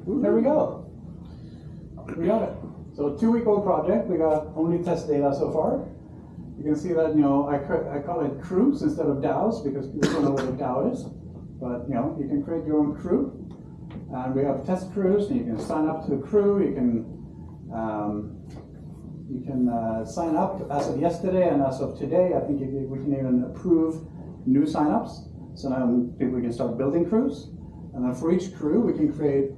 There we go. We got it. So 2-week-old project. We got only test data so far. You can see that, I call it crews instead of DAOs because people don't know what a DAO is. But, you can create your own crew. And we have test crews, and you can sign up to the crew. You can sign up as of yesterday and as of today. I think we can even approve new signups. So now people can start building crews. And then for each crew, we can create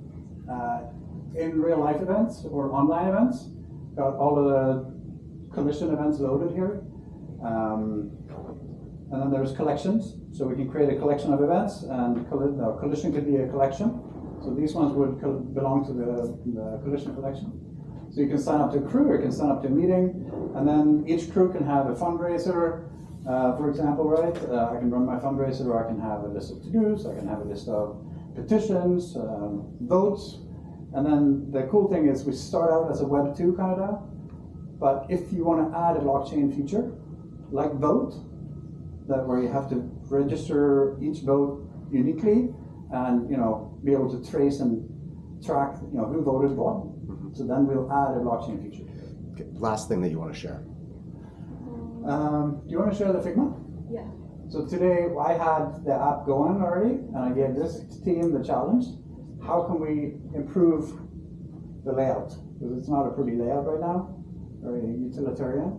in real life events or online events. Got all of the collision events loaded here. And then there's collections. So we can create a collection of events, and collision could be a collection. So these ones would belong to the collision collection. So you can sign up to a crew, or you can sign up to a meeting, and then each crew can have a fundraiser, for example, right? I can run my fundraiser, or I can have a list of to-dos, I can have a list of petitions, votes. And then the cool thing is we start out as a Web 2 kind of DAO, but if you want to add a blockchain feature, like vote, where you have to register each vote uniquely and be able to trace and track who voted what. So then we'll add a blockchain feature. Okay. Last thing that you want to share. Do you want to share the Figma? Yeah. So today I had the app going already, and I gave this team the challenge. How can we improve the layout? Because it's not a pretty layout right now, very utilitarian.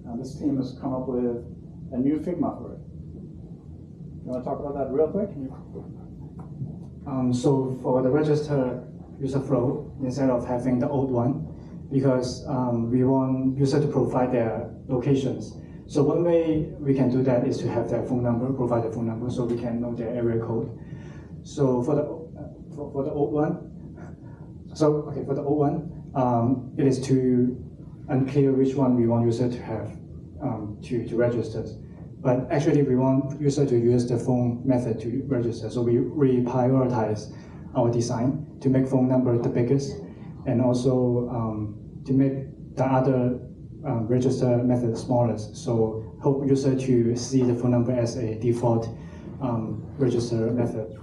And this team has come up with a new Figma for it. You want to talk about that real quick? So for the register user flow, instead of having the old one, because we want user to provide their locations. So one way we can do that is to have their phone number, provide the phone number, so we can know their area code. So for the old one, it is too unclear which one we want user to have to register. But actually, we want user to use the phone method to register. So we prioritize our design to make phone number the biggest, and also to make the other register method smallest. So hope user to see the phone number as a default register method.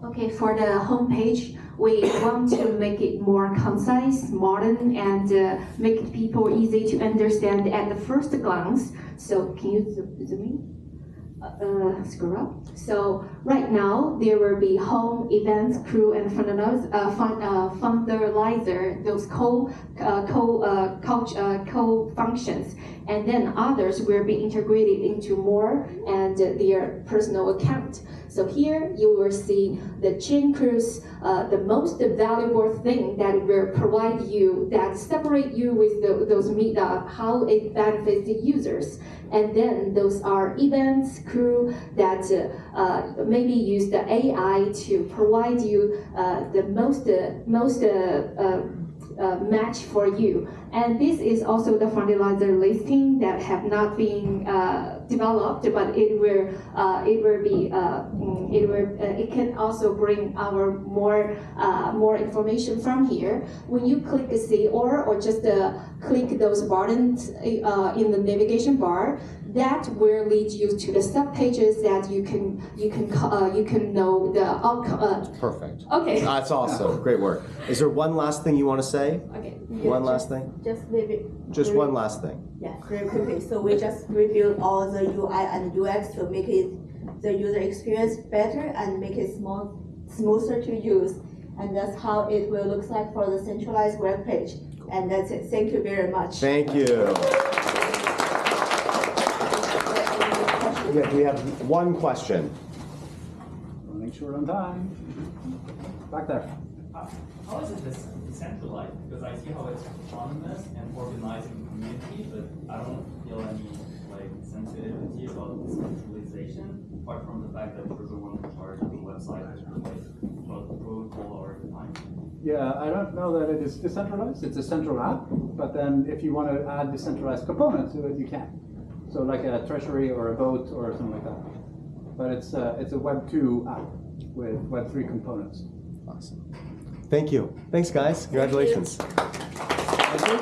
Okay, for the homepage, we want to make it more concise, modern, and make people easy to understand at the first glance. So can you zoom in? Scroll up. So right now there will be home, events, crew, and fundalizer, those co-functions, and then others will be integrated into more and their personal account. So here you will see the chain crews, the most valuable thing that will provide you, that separate you with those how it benefits the users. And then those are events, crew that maybe use the AI to provide you the most match for you. And this is also the fundalizer listing that have not been developed, but it can also bring our more information from here. When you click see or just click those buttons in the navigation bar, that will lead you to the sub pages that you can know the outcome. Perfect. Okay. That's awesome. Great work. Is there one last thing you want to say? Okay. One last thing? Just maybe. Just one last thing. Yeah, very quickly. So we just reviewed all the UI and UX to make the user experience better and make it smoother to use. And that's how it will look like for the centralized web page. And that's it. Thank you very much. Thank you. Yeah, we have one question. Running short on time. Back there. How is it decentralized? Because I see how it's autonomous and organizing the community, but I don't feel any sensitivity about decentralization, apart from the fact that you're the one in charge of the website about the protocol or design. Yeah, I don't know that it is decentralized. It's a central app, but then if you want to add decentralized components to it, you can. So like a treasury or a vote or something like that. But it's a Web 2 app with Web 3 components. Awesome. Thank you. Thanks, guys. Congratulations. Thank you.